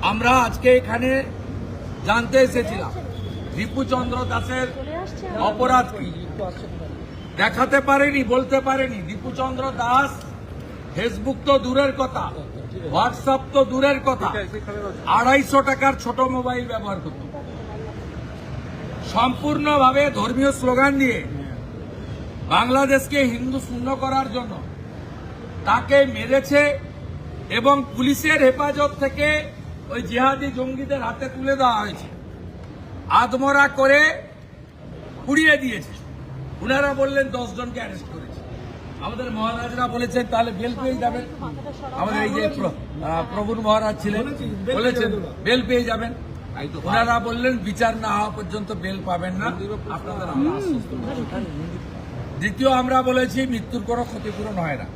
আমরা আজকে এখানে জানতে এসেছিলাম রিপুচন্দ্র দাসের অপরাধ কি দেখাতে পারেনি, বলতে পারেনি। রিপুচন্দ্র দাস ফেসবুক তো দূরের কথা, হোয়াটসঅ্যাপ তো দূরের কথা, 250 টাকার ছোট মোবাইল ব্যবহার করত। সম্পূর্ণভাবে ধর্মীয় স্লোগান দিয়ে বাংলাদেশকে হিন্দু শূন্য করার জন্য তাকে মেরেছে এবং পুলিশের হেফাজত থেকে ওই জিহাদি জঙ্গিদের হাতে তুলে দেওয়া হয়েছে, আদমরা করে পুড়িয়ে দিয়েছে। উনারা বললেন 10 জনকে অ্যারেস্ট করেছে। আমাদের মহারাজরা বলেছেন তাহলে বেল পেয়ে যাবেন। আমাদের এই যে প্রভুর মহারাজ ছিলেন বলেছেন বেল পেয়ে যাবেন। ওনারা বললেন বিচার না হওয়া পর্যন্ত বেল পাবেন না, আপনাদের আমরা আশ্বস্ত করছি। দ্বিতীয়, আমরা বলেছি মৃত্যুর কোনো ক্ষতিপূরণ হয় না।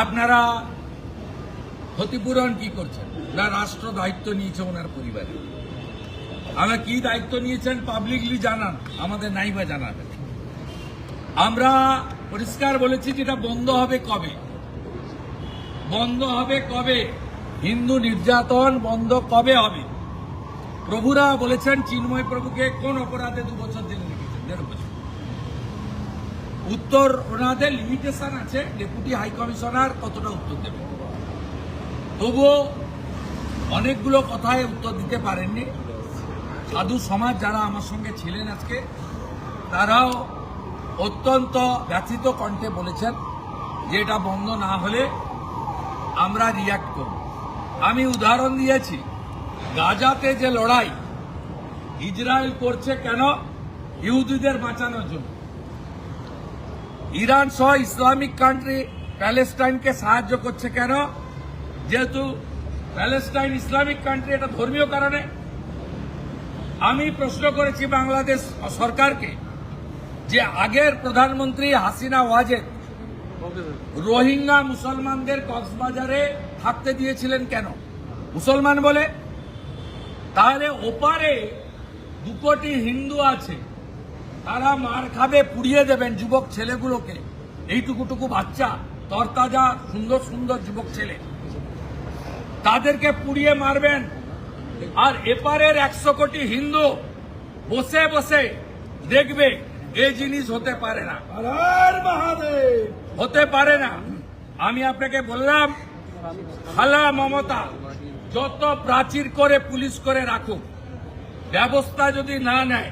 আপনারা ক্ষতিপূরণ কি করছেন? না, রাষ্ট্র দায়িত্ব নিয়েছে ওনার পরিবারে। আমরা কি দায়িত্ব নিয়েছেন পাবলিকলি জানান, আমাদের নাইবা জানাবেন। আমরা পরিষ্কার বলেছি যেটা বন্ধ হবে কবে, বন্ধ হবে কবে, হিন্দু নির্যাতন বন্ধ কবে হবে। প্রভুরা বলেছেন চিন্ময় প্রভুকে কোন অপরাধে 2 বছর জেলে রেখেছেন, 1.5 বছর। উত্তর ওনাদের লিমিটেশন আছে, ডেপুটি হাই কমিশনার কতটা উত্তর দেবে। তবুও অনেকগুলো কথায় উত্তর দিতে পারেননি। সাধু সমাজ যারা আমার সঙ্গে ছিলেন আজকে, তারাও অত্যন্ত ব্যথিত কণ্ঠে বলেছেন যে এটা বন্ধ না হলে আমরা রিয়াক্ট করব। আমি উদাহরণ দিয়েছি, গাজাতে যে লড়াই ইসরায়েল করছে কেন? ইহুদিদের বাঁচানোর জন্য। ইরান সহ ইসলামিক কান্ট্রি প্যালেস্টাইনকে সাহায্য করছে কেন? যেহেতু প্যালেস্টাইন ইসলামিক কান্ট্রি, এটা ধর্মীয় কারণে। আমি প্রশ্ন করেছি বাংলাদেশ সরকারকে যে আগের প্রধানমন্ত্রী হাসিনা ওয়াজেদ রোহিঙ্গা মুসলমানদের কক্সবাজারে থাকতে দিয়েছিলেন কেন? মুসলমান বলে। তাহলে ওপারে 2 কোটি হিন্দু আছে, তারা মার খাবে, পুড়িয়ে দেবেন যুবক ছেলেগুলোকে। এইটুকুটুকু বাচ্চা, তরতাজা সুন্দর সুন্দর যুবক ছেলে, তাদেরকে পুড়িয়ে মারবেন। আর এপারের 100 কোটি হিন্দু বসে বসে দেখবে। এই জিনিস হতে পারে না, হতে পারে না। আমি আপনাকে বললাম, খালা মমতা যত প্রাচীর করে পুলিশ করে রাখুক, ব্যবস্থা যদি না নেয়,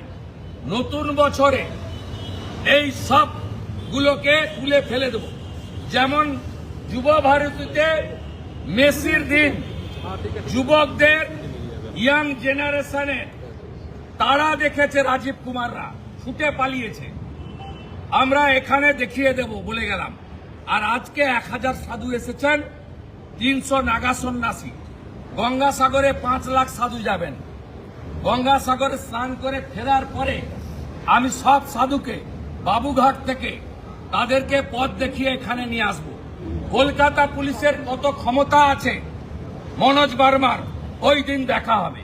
নতুন বছরে এই সবগুলোকে তুলে ফেলে দেব। যেমন যুব ভারতীতে মেসির দিন যুবকদের, ইয়াং জেনারেশনে তারা দেখেছে রাজীব কুমাররা ছুটে পালিয়েছে, আমরা এখানে দেখিয়ে দেব বলে গেলাম। আর আজকে 1000 সাধু এসেছেন, 300 নাগা সন্ন্যাসী। গঙ্গাসাগরে 5 লাখ সাধু যাবেন। গঙ্গাসাগরে স্নান করে ফেরার পরে আমি সব সাধুকে বাবুঘাট থেকে তাদেরকে পথ দেখিয়ে এখানে নিয়ে আসব। কলকাতা পুলিশের কত ক্ষমতা আছে মনোজ বার্মার, ওই দিন দেখা হবে।